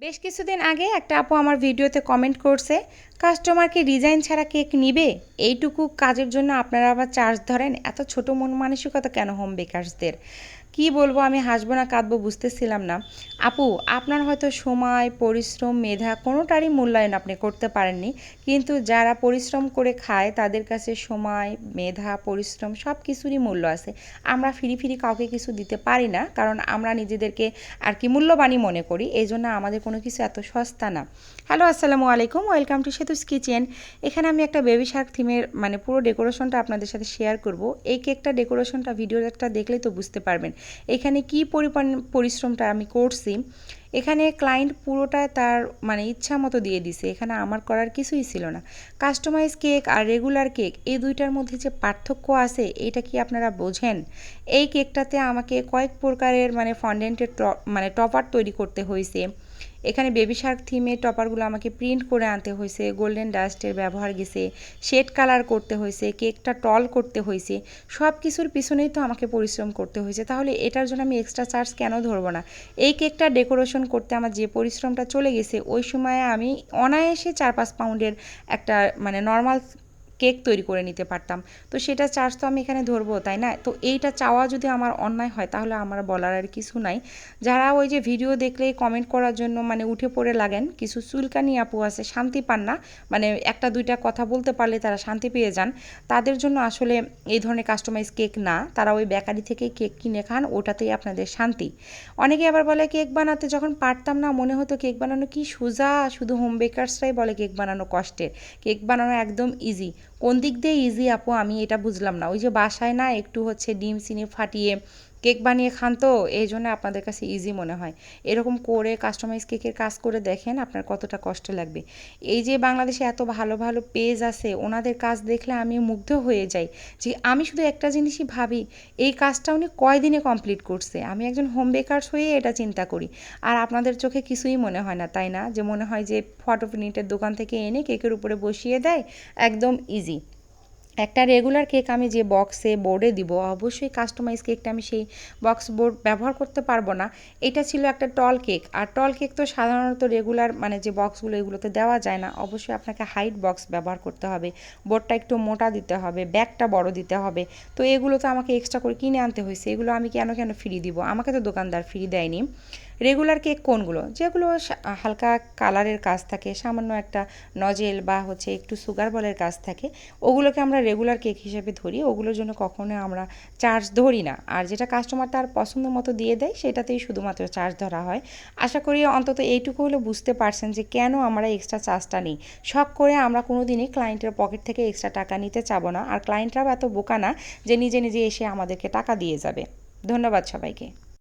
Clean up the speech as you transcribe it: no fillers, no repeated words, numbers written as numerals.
বেশ কিছুদিন আগে একটা আপু আমার ভিডিওতে কমেন্ট করছে, কাস্টমার কি ডিজাইন ছাড়া কেক নিবে? এইটুকু কাজের জন্য আপনারা আবার চার্জ ধরেন? এত ছোট মন মানসিকতা কেন হোম বেকারসদের? কি বলবো, আমি হাসবো না কাঁদবো বুঝতেছিলাম না। আপু, আপনার হয়তো সময়, পরিশ্রম, মেধা কোনোটারই মূল্যায়ন আপনি করতে পারেননি, কিন্তু যারা পরিশ্রম করে খায় তাদের কাছে সময়, মেধা, পরিশ্রম সব কিছুরই মূল্য আছে। আমরা ফিরি ফিরি কাউকে কিছু দিতে পারি না, কারণ আমরা নিজেদেরকে আর কি মূল্যবানই মনে করি, এই জন্য আমাদের কোনো কিছু এত সস্তা না। হ্যালো, আসসালামু আলাইকুম, ওয়েলকাম টু সেতুস কিচেন। এখানে আমি একটা বেবি শার্ক থিমের পুরো ডেকোরেশনটা আপনাদের সাথে শেয়ার করব। এই কেকটা ডেকোরেশনটা ভিডিওটা দেখলেই তো বুঝতে পারবেন এখানে কি পরিমাণ পরিশ্রমটা আমি করছি। এখানে ক্লায়েন্ট পুরোটা তার ইচ্ছা মতো দিয়ে দিছে, এখানে আমার করার কিছুই ছিল না। কাস্টমাইজ কেক আর রেগুলার কেক এই দুইটার মধ্যে যে পার্থক্য আছে এটা কি আপনারা বোঝেন? এই কেকটাতে আমাকে কয়েক প্রকারের ফন্ডেন্টের টপার তৈরি করতে হয়েছে। এখানে বেবি শার্ক থিমের টপারগুলো আমাকে প্রিন্ট করে আনতে হয়েছে, গোল্ডেন ডাস্টের ব্যবহার গেছে, শেড কালার করতে হয়েছে, কেকটা টল করতে হয়েছে। সব কিছুর পিছনেই তো আমাকে পরিশ্রম করতে হয়েছে, তাহলে এটার জন্য আমি এক্সট্রা চার্জ কেন ধরবো না? এই কেকটা ডেকোরেশন করতে আমার যে পরিশ্রমটা চলে গেছে, ওই সময়ে আমি অনায়াসে 4-5 পাউন্ডের একটা নর্মাল কেক তৈরি করে নিতে পারতাম। তো সেটা চার্জ তো আমি এখানে ধরবো, তাই না? তো এইটা চাওয়া যদি আমার অন্যায় হয় তাহলে আমার বলার আর কিছু নাই। যারা ওই যে ভিডিও দেখলেই কমেন্ট করার জন্য উঠে পড়ে লাগেন, কিছু চুলকানি আপু আছে, শান্তি পান না, একটা দুইটা কথা বলতে পারলে তারা শান্তি পেয়ে যান, তাদের জন্য আসলে এই ধরনের কাস্টমাইজ কেক না। তারা ওই বেকারি থেকেই কেক কিনে খান, ওটাতেই আপনাদের শান্তি। অনেকে আবার বলে কেক বানাতে যখন পারতাম না মনে হতো কেক বানানো কি সোজা, শুধু হোম বেকারসরাই বলে কেক বানানো কষ্টের। কেক বানানো একদম ইজি। কোন দিক দিয়ে ইজি আপু, আমি এটা বুঝলাম না। ওই যে বাসায় না একটু ডিম চিনি ফাটিয়ে কেক বানিয়ে খান, তো এই জন্য আপনাদের কাছে ইজি মনে হয়। এরকম করে কাস্টমাইজ কেকের কাজ করে দেখেন আপনার কতটা কষ্ট লাগবে। এই যে বাংলাদেশে এত ভালো ভালো পেজ আছে, ওনাদের কাজ দেখলে আমি মুগ্ধ হয়ে যাই। যে আমি শুধু একটা জিনিসই ভাবি, এই কাজটা উনি কয়দিনে কমপ্লিট করছে। আমি একজন হোম বেকারস হয়ে এটা চিন্তা করি। আর আপনাদের চোখে কিছুই মনে হয় না, তাই না? যে মনে হয় যে ফটো প্রিন্টের দোকান থেকে এনে কেকের উপরে বসিয়ে দেয়, একদম ইজি। একটা রেগুলার কেক আমি যে বক্সে বোর্ডে দিব, অবশ্যই কাস্টমাইজ কেকটা আমি সেই বক্স বোর্ড ব্যবহার করতে পারবো না। এটা ছিল একটা টল কেক, আর টল কেক তো সাধারণত রেগুলার যে বক্সগুলো এগুলোতে দেওয়া যায় না। অবশ্যই আপনাকে হাইট বক্স ব্যবহার করতে হবে, বোর্ডটা একটু মোটা দিতে হবে, ব্যাগটা বড় দিতে হবে। তো এগুলো তো আমাকে এক্সট্রা করে কিনে আনতে হয়েছে। এগুলো আমি কেন কেন ফ্রি দিব? আমাকে তো দোকানদার ফ্রি দেয়নি। রেগুলার কেক কোনগুলো? যেগুলো হালকা কালারের কাজ থাকে, সামান্য একটা নজেল বা একটু সুগার বলের কাজ থাকে, ওগুলোকে আমরা রেগুলার কেক হিসেবে ধরি। ওগুলোর জন্য কখনো আমরা চার্জ ধরি না। আর যেটা কাস্টমার তার পছন্দ মতো দিয়ে দেয় সেটাতেই শুধুমাত্র চার্জ ধরা হয়। আশা করি অন্তত এইটুকু হলে বুঝতে পারছেন যে কেন আমরা এক্সট্রা চার্জটা নিই। শখ করে আমরা কোনো দিনই ক্লায়েন্টের পকেট থেকে এক্সট্রা টাকা নিতে চাবো না, আর ক্লায়েন্টরাও এত বোকা না যে নিজে নিজে এসে আমাদেরকে টাকা দিয়ে যাবে। ধন্যবাদ সবাইকে।